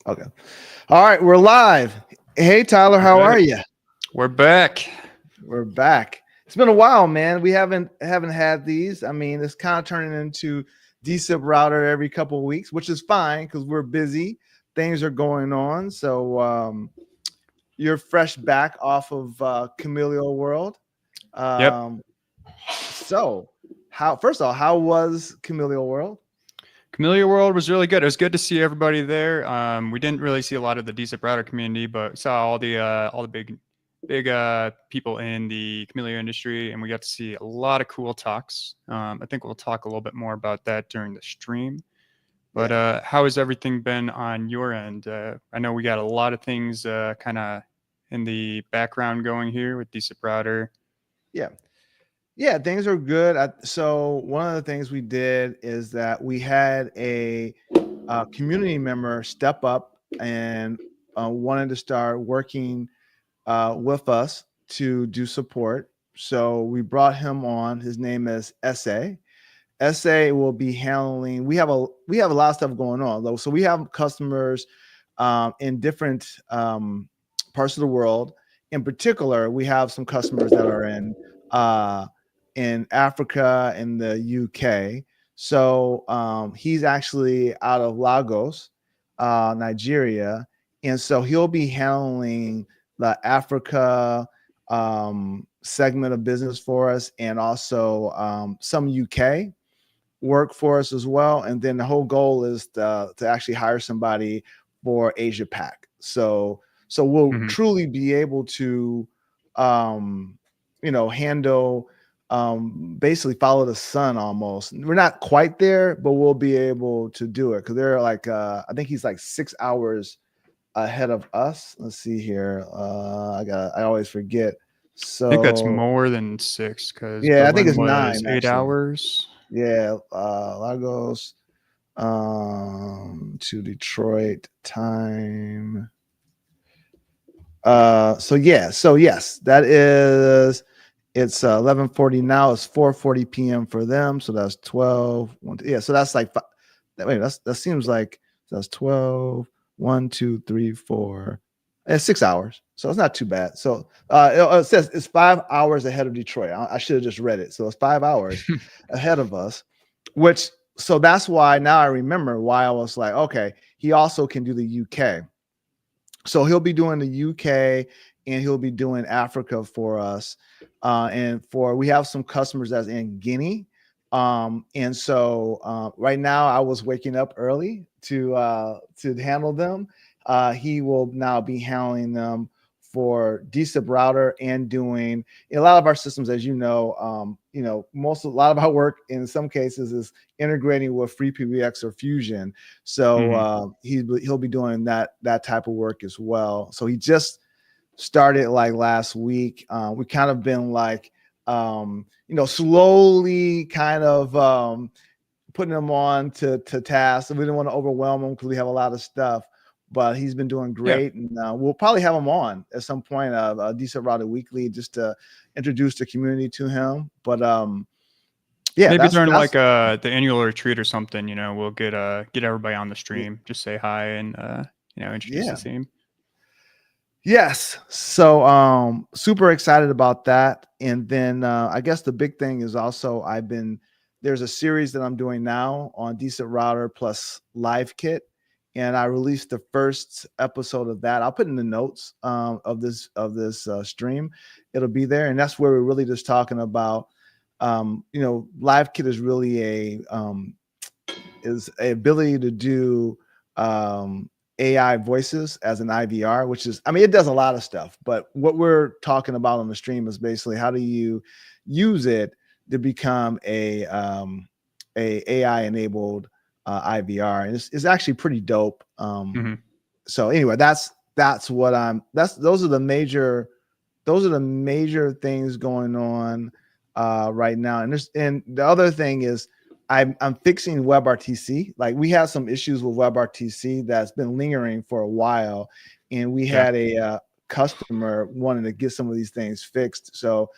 Okay. All right, we're live. Hey, Tyler, how are Right. you? We're back. We're back. It's been a while, man. We haven't had these. I mean, it's kind of turning into dSIPRouter every couple of weeks, which is fine because we're busy. Things are going on. So you're fresh back off of Kamailio World. Yep. Um, so how? First of all, how was Kamailio World? Kamailio World was really good. It was good to see everybody there. We didn't really see a lot of the dSIPRouter community, but saw all the big people in the Kamailio industry, and we got to see a lot of cool talks. I think we'll talk a little bit more about that during the stream. But Yeah. how has everything been on your end? I know we got a lot of things kind of in the background going here with dSIPRouter. Yeah. Yeah, things are good. So one of the things we did is that we had a community member step up and wanted to start working with us to do support. So we brought him on. His name is SA. SA will be handling. We have a lot of stuff going on though. So we have customers in different parts of the world. In particular, we have some customers that are in Africa and the UK. So he's actually out of Lagos, Nigeria, and so he'll be handling the Africa segment of business for us, and also some UK work for us as well. And then the whole goal is to actually hire somebody for Asia Pac. So we'll Mhm. truly be able to, handle basically follow the sun almost. We're not quite there, but we'll be able to do it because they're like I think he's like 6 hours ahead of us. Let's see here. I always forget. I think that's So more than 6 because yeah, I think Berlin it's was 9 8 actually. hours. Yeah, Lagos to Detroit time. So yes, that is it's 11:40 now. It's 4:40 p.m. for them. So that's 12. Yeah, so that's like wait, that seems like so that's 12, 1, 2, 3, 4. It's 6 hours. So it's not too bad. So it says it's 5 hours ahead of Detroit. I should have just read it. So it's 5 hours ahead of us, which so that's why now I remember why I was like, okay, he also can do the UK. So he'll be doing the UK and he'll be doing Africa for us. And for we have some customers that's in Guinea. And so right now I was waking up early to handle them. He will now be handling them for dSIPRouter and doing a lot of our systems, as a lot of our work in some cases is integrating with FreePBX or Fusion. So Mhm. he'll be doing that type of work as well. So he just started like last week. We kind of been like slowly kind of putting him on to tasks. We didn't want to overwhelm him because we have a lot of stuff. But he's been doing Yeah. great, and we'll probably have him on at some point of dSIPRouter Weekly just to introduce the community to him. But yeah, Maybe that's during like that's the annual retreat or something, we'll get everybody on the stream, just say hi and introduce the yeah. team. Yes. So super excited about that. And then I guess the big thing is also there's a series that I'm doing now on dSIPRouter plus Live Kit. And I released the first episode of that. I'll put in the notes of this stream. It'll be there. And that's where we're really just talking about Live Kit is really is a ability to do AI voices as an IVR, which is, I mean, it does a lot of stuff, but what we're talking about on the stream is basically how do you use it to become a AI enabled IVR, and it's actually pretty dope. Hmm. So anyway, that's what those are the major things going on right now. And the other thing is I'm fixing WebRTC. Like we had some issues with WebRTC that's been lingering for a while, and we Yeah. had a customer wanting to get some of these things fixed. So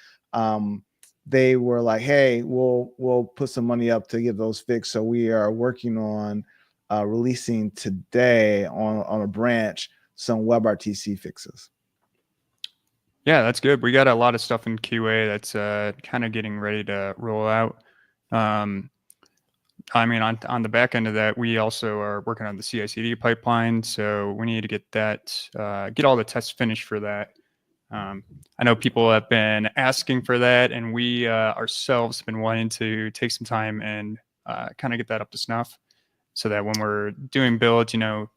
they were like, "Hey, we'll put some money up to get those fixed." So we are working on releasing today on a branch some WebRTC fixes. Yeah, that's good. We got a lot of stuff in QA that's kind of getting ready to roll out. I mean, on the back end of that, we also are working on the CI/CD pipeline, so we need to get that, get all the tests finished for that. I know people have been asking for that, and we ourselves have been wanting to take some time and kind of get that up to snuff, so that when we're doing builds, you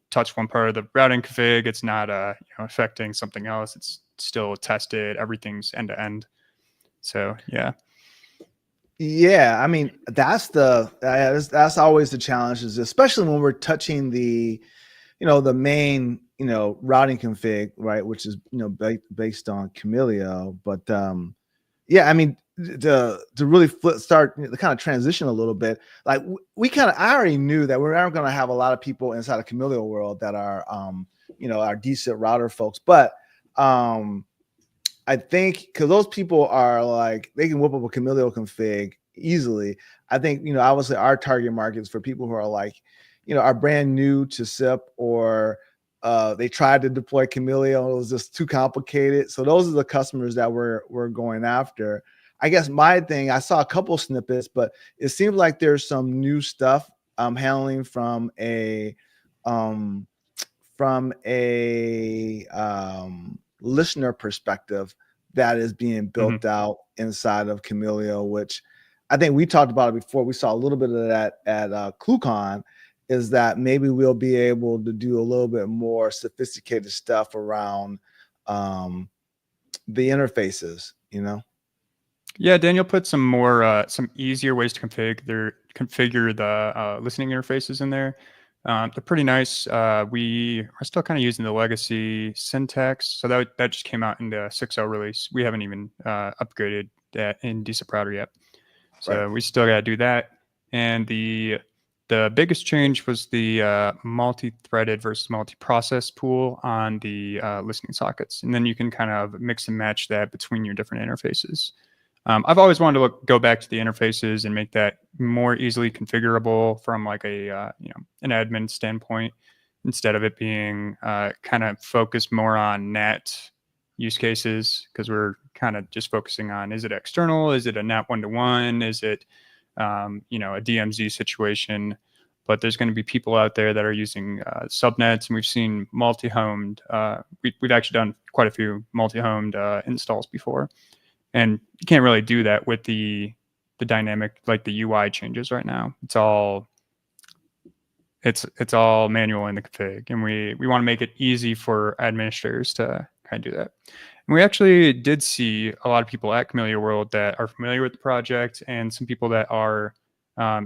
touch one part of the routing config, it's not affecting something else. It's still tested. Everything's end to end. So yeah. Yeah, I mean that's always the challenge, is especially when we're touching the the main routing config, right, which is based on Kamailio. But yeah, I mean to really start to kind of transition a little bit, like I already knew that we're not going to have a lot of people inside of Kamailio World that are our dSIPRouter folks, but I think because those people are like, they can whip up a Kamailio config easily. I think, obviously our target markets for people who are like, are brand new to SIP, or they tried to deploy Kamailio, it was just too complicated. So those are the customers that we're going after. I guess my thing, I saw a couple snippets, but it seems like there's some new stuff handling from a listener perspective that is being built out inside of Kamailio, which I think we talked about it before. We saw a little bit of that at ClueCon, is that maybe we'll be able to do a little bit more sophisticated stuff around the interfaces, Yeah, Daniel put some more, some easier ways to configure the listening interfaces in there. They're pretty nice. We are still kind of using the legacy syntax, so that just came out in the 6.0 release. We haven't even upgraded that in dSIPRouter yet, so we still got to do that. And the biggest change was the multi-threaded versus multi-process pool on the listening sockets, and then you can kind of mix and match that between your different interfaces. I've always wanted to go back to the interfaces and make that more easily configurable from like a an admin standpoint, instead of it being kind of focused more on NAT use cases, because we're kind of just focusing on, is it external, is it a NAT one-to-one, is it a DMZ situation. But there's going to be people out there that are using subnets, and we've seen multi-homed. We've actually done quite a few multi-homed installs before. And you can't really do that with the dynamic, like the UI changes right now. It's all manual in the config, and we want to make it easy for administrators to kind of do that. And we actually did see a lot of people at Kamailio World that are familiar with the project, and some people that are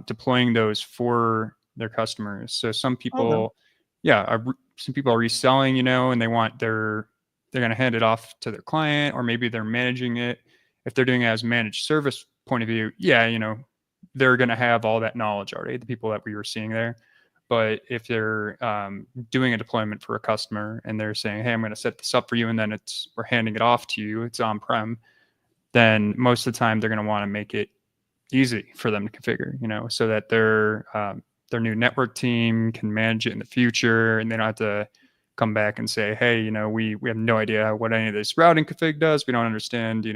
deploying those for their customers. So some people, some people are reselling, and they want they're going to hand it off to their client, or maybe they're managing it. If they're doing it as managed service point of view, they're going to have all that knowledge already, the people that we were seeing there. But if they're doing a deployment for a customer and they're saying, hey, I'm going to set this up for you, and then we're handing it off to you, it's on-prem, then most of the time they're going to want to make it easy for them to configure, so that their new network team can manage it in the future, and they don't have to come back and say, hey, we have no idea what any of this routing config does. We don't understand,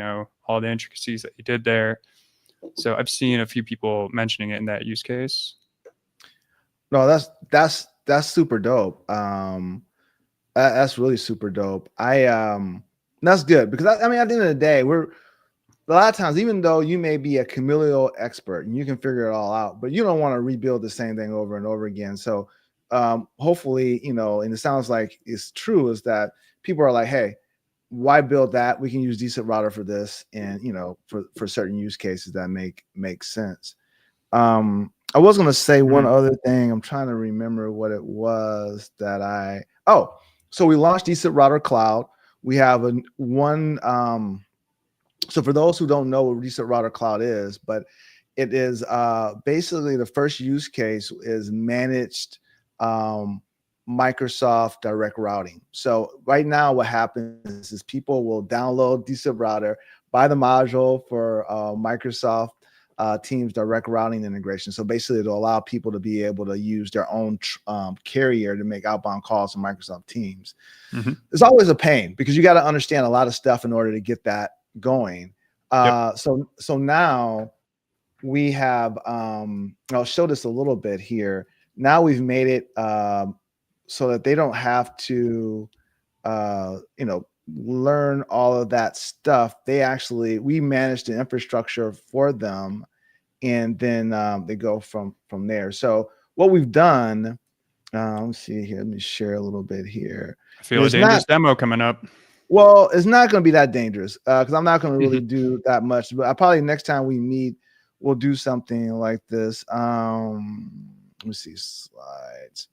all the intricacies that you did there. So I've seen a few people mentioning it in that use case. No, that's super dope. That's really super dope. That's good, because I mean, at the end of the day, a lot of times, even though you may be a Kamailio expert and you can figure it all out, but you don't want to rebuild the same thing over and over again. So hopefully, and it sounds like it's true, is that people are like, hey, why build that? We can use dSIPRouter for this, and for certain use cases that make sense. I was going to say one other thing. I'm trying to remember what it was that so we launched dSIPRouter Cloud. We have so for those who don't know what dSIPRouter Cloud is, but it is basically, the first use case is managed Microsoft Direct Routing. So right now what happens is people will download dSIPRouter, buy the module for Microsoft Teams direct routing integration. So basically, it'll allow people to be able to use their own carrier to make outbound calls to Microsoft Teams. Mm-hmm. It's always a pain because you got to understand a lot of stuff in order to get that going. Yep. So now we have, I'll show this a little bit here. Now we've made it so that they don't have to, learn all of that stuff. We manage the infrastructure for them, and then they go from there. So what we've done, let's see here. Let me share a little bit here. I feel a dangerous demo coming up. Well, it's not going to be that dangerous because I'm not going to really do that much. But I probably next time we meet, we'll do something like this. Let me see, slides.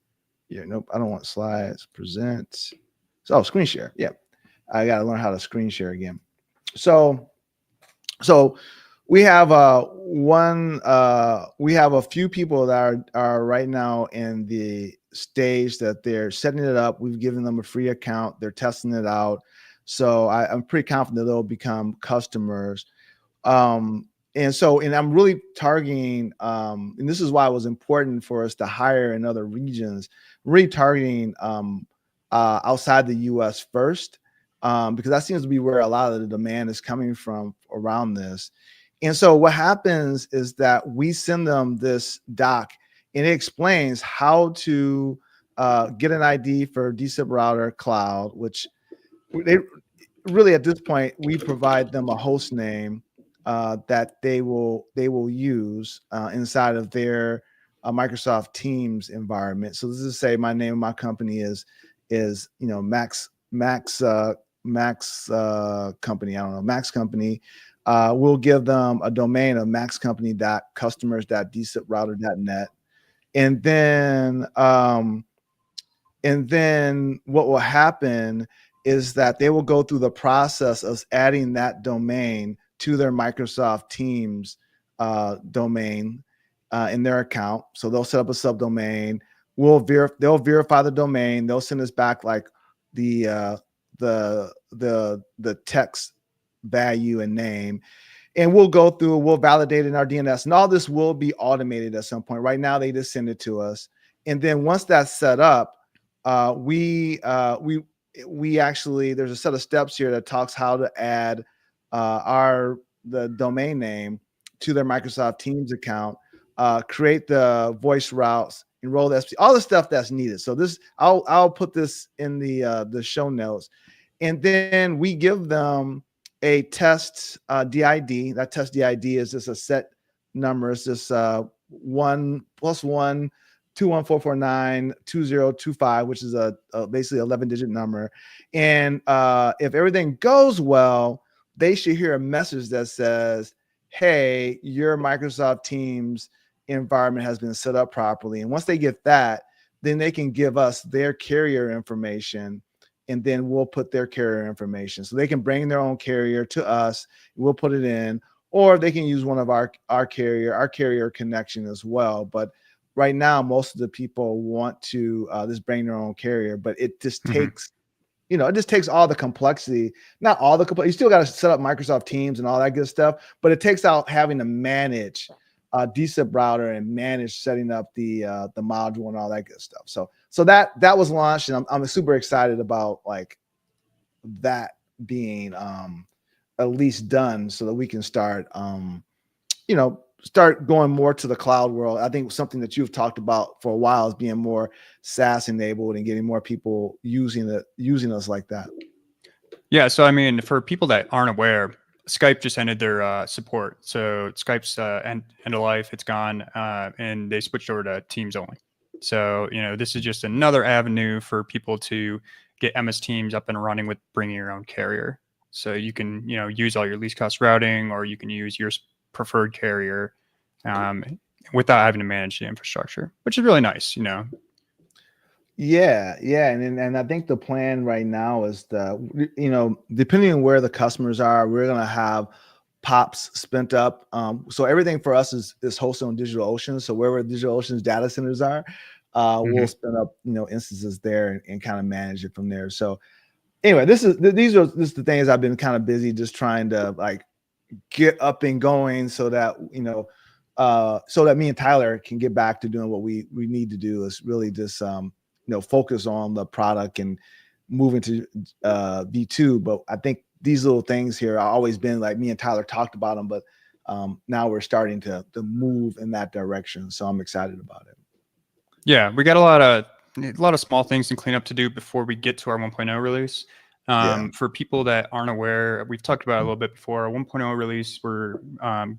Yeah, nope, I don't want slides. Present. So screen share. Yeah, I got to learn how to screen share again. So we have we have a few people that are right now in the stage that they're setting it up. We've given them a free account. They're testing it out. So I'm pretty confident they'll become customers. And I'm really targeting, and this is why it was important for us to hire in other regions, really targeting outside the US first, because that seems to be where a lot of the demand is coming from around this. And so what happens is that we send them this doc, and it explains how to get an ID for dSIPRouter Cloud, which they really, at this point, we provide them a host name that they will use inside of their Microsoft Teams environment. So this is, say, my name of my company is Max Company. I don't know, Max Company. We'll give them a domain of maxcompany.customers.dsiprouter.net, and then what will happen is that they will go through the process of adding that domain to their Microsoft Teams domain in their account. So they'll set up a subdomain. They'll verify the domain. They'll send us back like the text value and name, and we'll go through. We'll validate in our DNS, and all this will be automated at some point. Right now, they just send it to us, and then once that's set up, we actually, there's a set of steps here that talks how to add the domain name to their Microsoft Teams account, create the voice routes, enroll the SP, all the stuff that's needed. So this, I'll put this in the show notes, and then we give them a test DID. That test DID is just a set number. It's just 1+1 214492025, which is a basically 11-digit number. And if everything goes well, they should hear a message that says, hey, your Microsoft Teams environment has been set up properly. And once they get that, then they can give us their carrier information, and then we'll put their carrier information. So they can bring their own carrier to us, we'll put it in, or they can use one of our carrier connection as well. But right now, most of the people want to just bring their own carrier, but it just takes, it just takes all the complexity. Not all the complexity. You still got to set up Microsoft Teams and all that good stuff, but it takes out having to manage dSIPRouter and manage setting up the module and all that good stuff. So that was launched, and I'm super excited about like that being at least done, so that we can start start going more to the cloud world. I think something that you've talked about for a while is being more SaaS enabled and getting more people using us like that. Yeah. So, I mean, for people that aren't aware, Skype just ended their support. So Skype's end of life, it's gone, and they switched over to Teams only. So, this is just another avenue for people to get MS Teams up and running with bringing your own carrier. So you can, use all your least cost routing, or you can use your preferred carrier without having to manage the infrastructure, which is really nice, Yeah, and I think the plan right now is that, depending on where the customers are, we're gonna have POPs spent up. So everything for us is hosted on DigitalOcean. So wherever DigitalOcean's data centers are, we'll spin up instances there and kind of manage it from there. So anyway, these are the things I've been kind of busy just trying to like get up and going, so that so that me and Tyler can get back to doing what we need to do, is really just focus on the product and moving to V2. But I think these little things here are always been like, me and Tyler talked about them, but now we're starting to move in that direction. So I'm excited about it. Yeah, we got a lot of small things and cleanup to do before we get to our 1.0 release. For people that aren't aware, we've talked about it a little bit before. Our 1.0 release, we're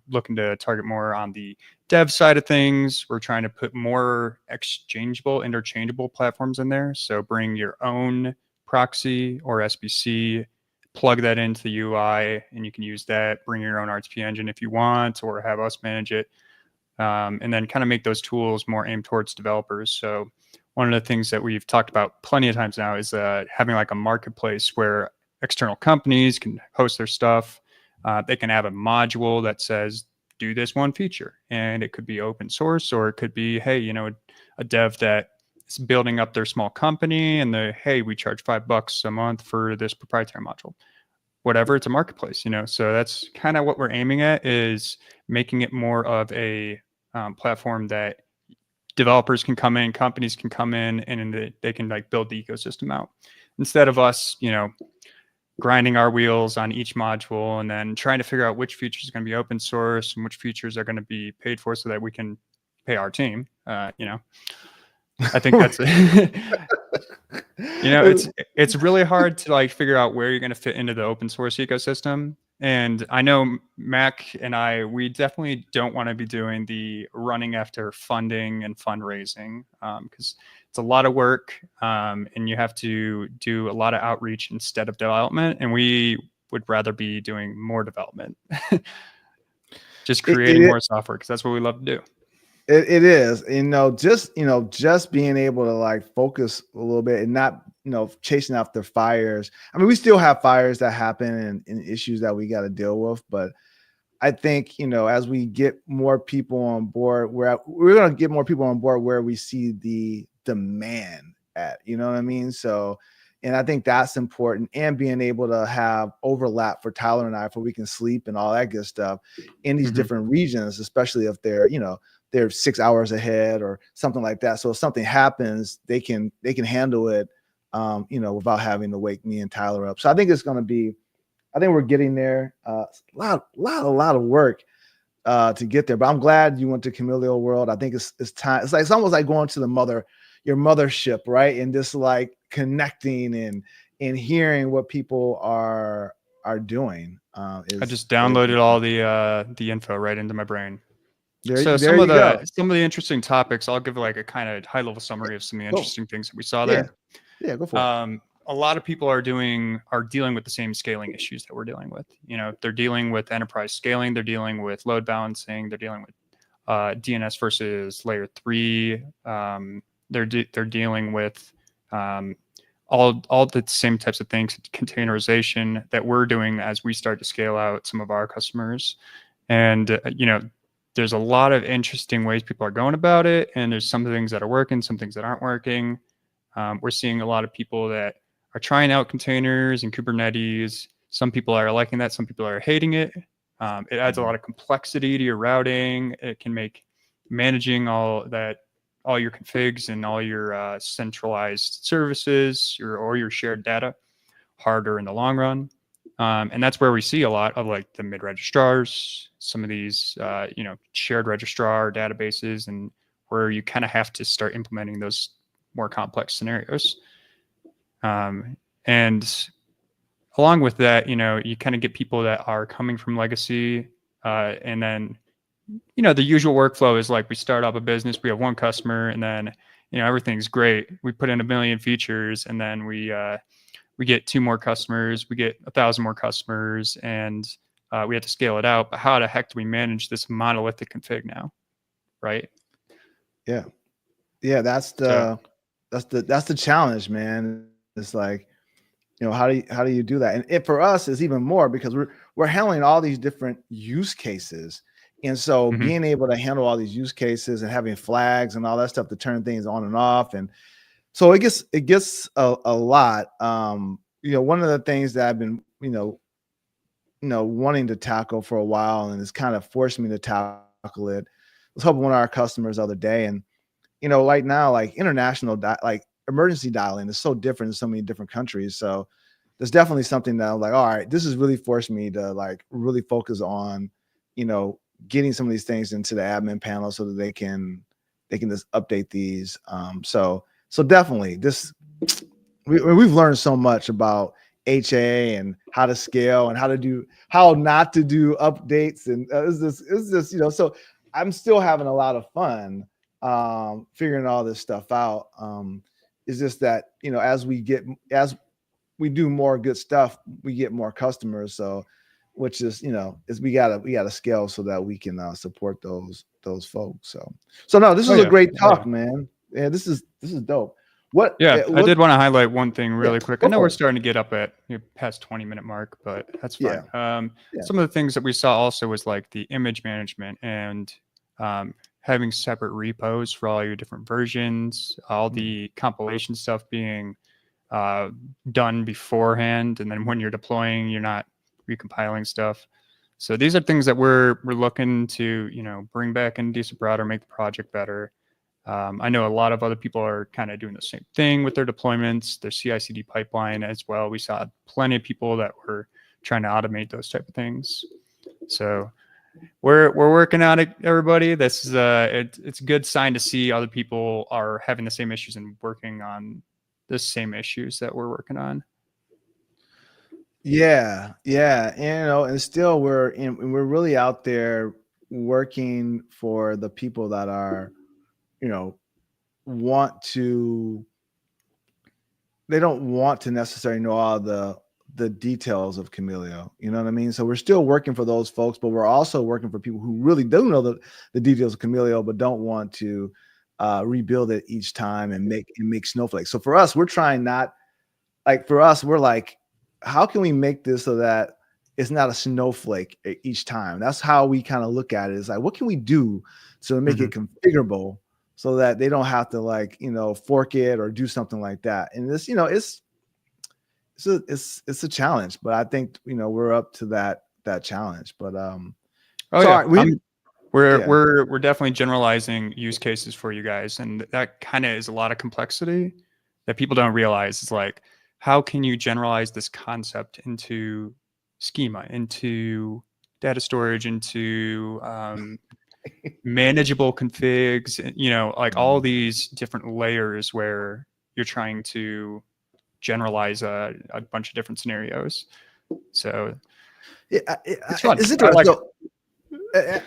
looking to target more on the dev side of things. We're trying to put more interchangeable platforms in there. So bring your own proxy or SBC, plug that into the UI, and you can use that. Bring your own RTP engine if you want, or have us manage it. And then kind of make those tools more aimed towards developers. So one of the things that we've talked about plenty of times now is having like a marketplace where external companies can host their stuff. They can have a module that says, do this one feature. And it could be open source, or it could be, hey, a dev that is building up their small company and hey, we charge $5 a month for this proprietary module. Whatever, it's a marketplace, So that's kind of what we're aiming at, is making it more of a platform that developers can come in, companies can come in, and they can like build the ecosystem out, instead of us, grinding our wheels on each module and then trying to figure out which features are going to be open source and which features are going to be paid for so that we can pay our team. I think that's it's really hard to like figure out where you're going to fit into the open source ecosystem. And I know Mac and we definitely don't want to be doing the running after funding and fundraising, because it's a lot of work, and you have to do a lot of outreach instead of development. And we would rather be doing more development, just creating more software, because that's what we love to do. It is, just being able to like focus a little bit and not, chasing after fires. I mean, we still have fires that happen and issues that we got to deal with, but I think, as we get more people on board, we're going to get more people on board where we see the demand at, you know what I mean? So, and I think that's important, and being able to have overlap for Tyler and I, for we can sleep and all that good stuff in these different regions, especially if they're 6 hours ahead or something like that. So if something happens, they can handle it, without having to wake me and Tyler up. So I think we're getting there. A lot of work to get there, but I'm glad you went to Kamailio World. I think it's time. It's almost like going to your mothership, right? And just like connecting and hearing what people are doing. I just downloaded all the info right into my brain. So some of the interesting topics, I'll give like a kind of high level summary of some of the interesting things that we saw there. Yeah, go for it. A lot of people are dealing with the same scaling issues that we're dealing with. They're dealing with enterprise scaling, they're dealing with load balancing, they're dealing with DNS versus layer 3. They're dealing with all the same types of things, containerization, that we're doing as we start to scale out some of our customers. And there's a lot of interesting ways people are going about it, and there's some things that are working, some things that aren't working. We're seeing a lot of people that are trying out containers and Kubernetes. Some people are liking that, some people are hating it. It adds a lot of complexity to your routing. It can make managing all your configs and all your centralized services or your shared data harder in the long run. And that's where we see a lot of like the mid registrars, some of these, shared registrar databases, and where you kind of have to start implementing those more complex scenarios. And along with that, you kind of get people that are coming from legacy, and then, the usual workflow is like we start up a business, we have one customer, and then, everything's great. We put in 1 million features, and then we get 2 more customers, we get 1,000 more customers, and we have to scale it out. But how the heck do we manage this monolithic config now, right? Yeah, that's the challenge, man. It's like, how do you do that? And it for us is even more because we're handling all these different use cases, and so being able to handle all these use cases and having flags and all that stuff to turn things on and off, and so it gets a lot. One of the things that I've been wanting to tackle for a while, and it's kind of forced me to tackle it, was helping one of our customers the other day, and right now, like international, like emergency dialing is so different in so many different countries. So there's definitely something that I'm like, all right, this has really forced me to like really focus on, you know, getting some of these things into the admin panel so that they can just update these. So definitely this we've learned so much about HA and how to scale and how not to do updates, and it's this. So I'm still having a lot of fun figuring all this stuff out. It's just that as we do more good stuff, we get more customers. So which is we gotta scale so that we can support those folks. So no, this Oh is a yeah. great Oh, yeah. talk, man. Yeah, this is dope. What Yeah, I what did want to highlight one thing Yeah, really quick. I go know we're for it. starting to get up at past 20-minute mark, but that's Yeah, fine. yeah. Some of the things that we saw also was like the image management and having separate repos for all your different versions, all the compilation stuff being done beforehand, and then when you're deploying, you're not recompiling stuff. So these are things that we're looking to bring back in dSIPRouter, make the project better. I know a lot of other people are kind of doing the same thing with their deployments, their CI/CD pipeline as well. We saw plenty of people that were trying to automate those type of things. So we're working on it, everybody. This is it's a good sign to see other people are having the same issues and working on the same issues that we're working on. Yeah, yeah, and still we're really out there working for the people that are, you know, want to they don't want to necessarily know all the details of Kamailio. You know what I mean? So we're still working for those folks, but we're also working for people who really do know the details of Kamailio, but don't want to rebuild it each time and make snowflakes. So for us, we're trying not like for us, we're like, how can we make this so that it's not a snowflake each time? That's how we kind of look at it. It's like, what can we do to make it configurable so that they don't have to like, fork it or do something like that? And this, it's a challenge, but I think, we're up to that challenge. But Oh so yeah, yeah. we're definitely generalizing use cases for you guys, and that kind of is a lot of complexity that people don't realize. Is like, how can you generalize this concept into schema, into data storage, into manageable configs? Like all these different layers where you're trying to generalize a bunch of different scenarios. So it's fun. It's I interesting. like it. So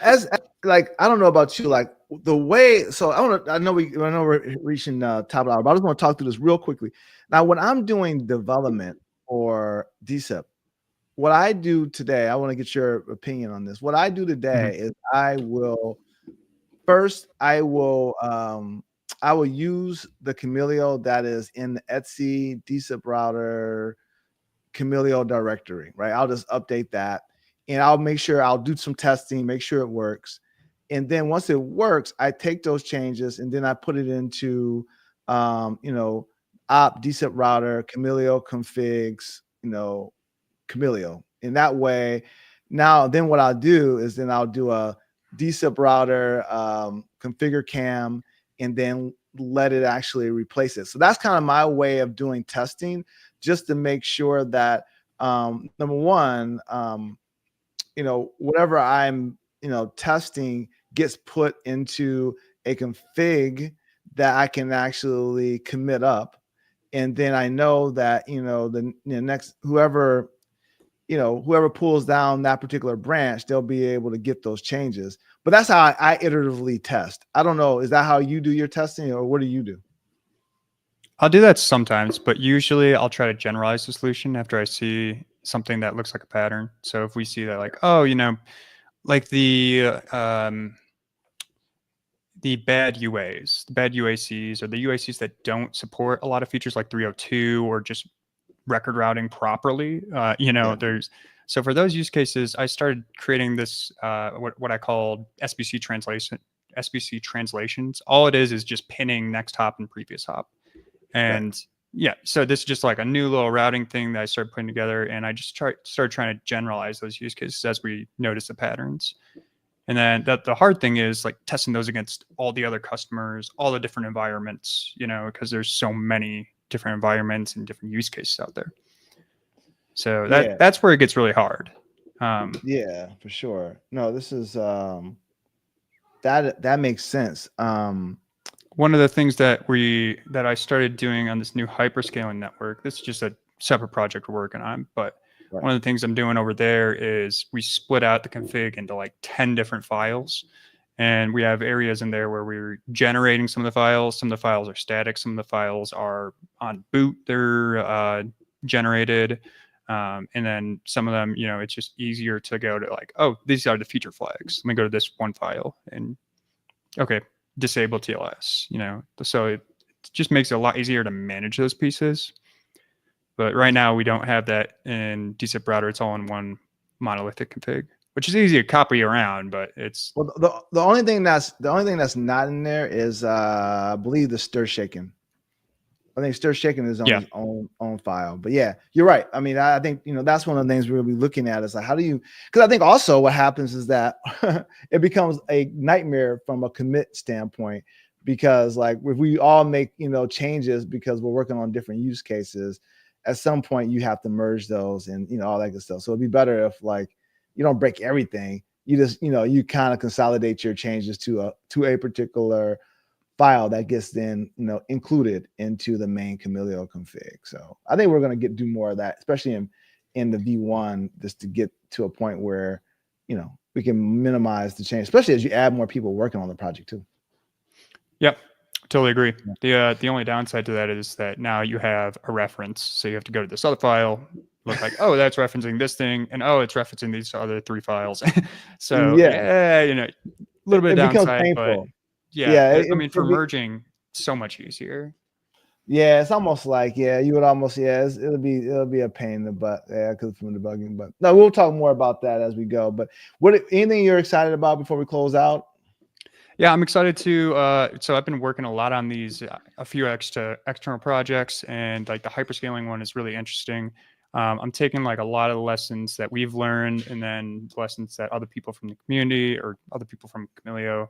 as like I don't know about you, like the way. So I know we're reaching top of the hour, but I just want to talk through this real quickly. Now, when I'm doing development for dSIP, what I do today, I want to get your opinion on this. What I do today is I will use the Kamailio that is in the Etsy dSIPRouter Kamailio directory, right? I'll just update that, and I'll make sure I'll do some testing, make sure it works. And then once it works, I take those changes and then I put it into op dSIPRouter Kamailio configs, Kamailio. In that way, now then what I'll do is then I'll do a dSIPRouter configure cam and then let it actually replace it. So that's kind of my way of doing testing, just to make sure that number one, whatever I'm testing gets put into a config that I can actually commit up, and then I know that the next whoever pulls down that particular branch, they'll be able to get those changes. But that's how I iteratively test. I don't know, is that how you do your testing, or what do you do? I'll do that sometimes, but usually I'll try to generalize the solution after I see something that looks like a pattern. So if we see that, like, oh, like the bad UAs, the bad UACs, or the UACs that don't support a lot of features like 302 or just record routing properly. There's so for those use cases, I started creating this what I call SBC translations. All it is just pinning next hop and previous hop. And yeah, so this is just like a new little routing thing that I started putting together, and I just started trying to generalize those use cases as we notice the patterns. And then the hard thing is like testing those against all the other customers, all the different environments, because there's so many different environments and different use cases out there. So that's where it gets really hard. Yeah, for sure. No, this is that makes sense. One of the things that I started doing on this new hyperscaling network, this is just a separate project we're working on, but one of the things I'm doing over there is we split out the config into like 10 different files. And we have areas in there where we're generating some of the files. Some of the files are static. Some of the files are on boot. They're generated. And then some of them, it's just easier to go to like, oh, these are the feature flags. Let me go to this one file and okay, disable TLS, so it just makes it a lot easier to manage those pieces. But right now we don't have that in dSIPRouter. It's all in one monolithic config, which is easy to copy around, but it's the only thing that's not in there is I believe the stir shaking. I think stir shaking is on his own file. But yeah, you're right. I mean, I think that's one of the things we'll be looking at is like how do you, because I think also what happens is that it becomes a nightmare from a commit standpoint, because like if we all make changes because we're working on different use cases, at some point you have to merge those and all that good stuff. So it'd be better if like you don't break everything. You just you kind of consolidate your changes to a particular file that gets then included into the main Kamailio config. So I think we're going to do more of that, especially in the V1, just to get to a point where we can minimize the change, especially as you add more people working on the project too. Yep, totally agree. The only downside to that is that now you have a reference, so you have to go to this other file, look like, oh, that's referencing this thing, and oh, it's referencing these other 3 files. So yeah, a little bit of downside, but I mean, for merging, so much easier. Yeah, it's almost like you would almost it'll be a pain in the butt because from debugging. But no, we'll talk more about that as we go. But anything you're excited about before we close out? Yeah, I'm excited to. So I've been working a lot on these, a few external projects, and like the hyperscaling one is really interesting. I'm taking like a lot of the lessons that we've learned, and then lessons that other people from the community or other people from Kamailio,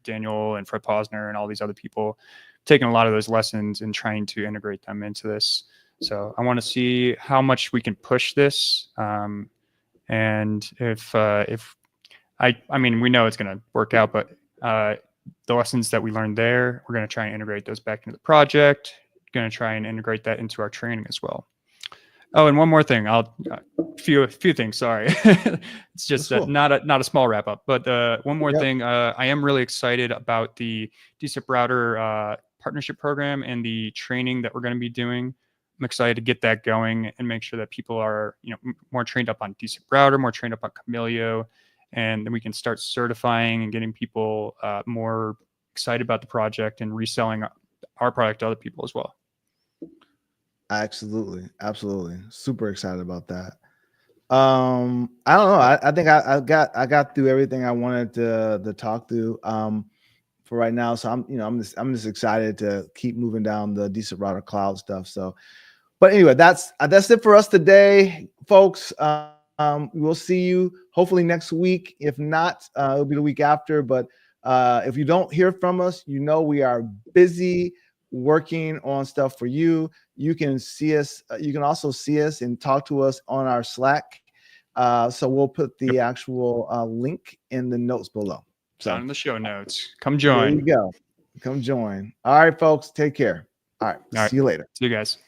Daniel and Fred Posner and all these other people, taking a lot of those lessons and trying to integrate them into this. So I want to see how much we can push this, and if I mean, we know it's going to work out, but the lessons that we learned there, we're going to try and integrate those back into the project. Going to try and integrate that into our training as well. Oh, and one more thing. A few things. Sorry, it's just cool. not a small wrap up, but one more thing. I am really excited about the dSIPRouter partnership program and the training that we're going to be doing. I'm excited to get that going and make sure that people are more trained up on dSIPRouter, more trained up on Kamailio, and then we can start certifying and getting people more excited about the project and reselling our product to other people as well. Absolutely. Super excited about that. I don't know. I think I got through everything I wanted to talk through for right now. So I'm just excited to keep moving down the dSIPRouter cloud stuff. So, but anyway, that's it for us today, folks. We'll see you hopefully next week. If not, it'll be the week after. But if you don't hear from us, we are busy working on stuff for you. You can see us. You can also see us and talk to us on our Slack. So we'll put the actual link in the notes below. So down in the show notes. Come join. There you go. Come join. All right, folks. Take care. All right. See you later. See you guys.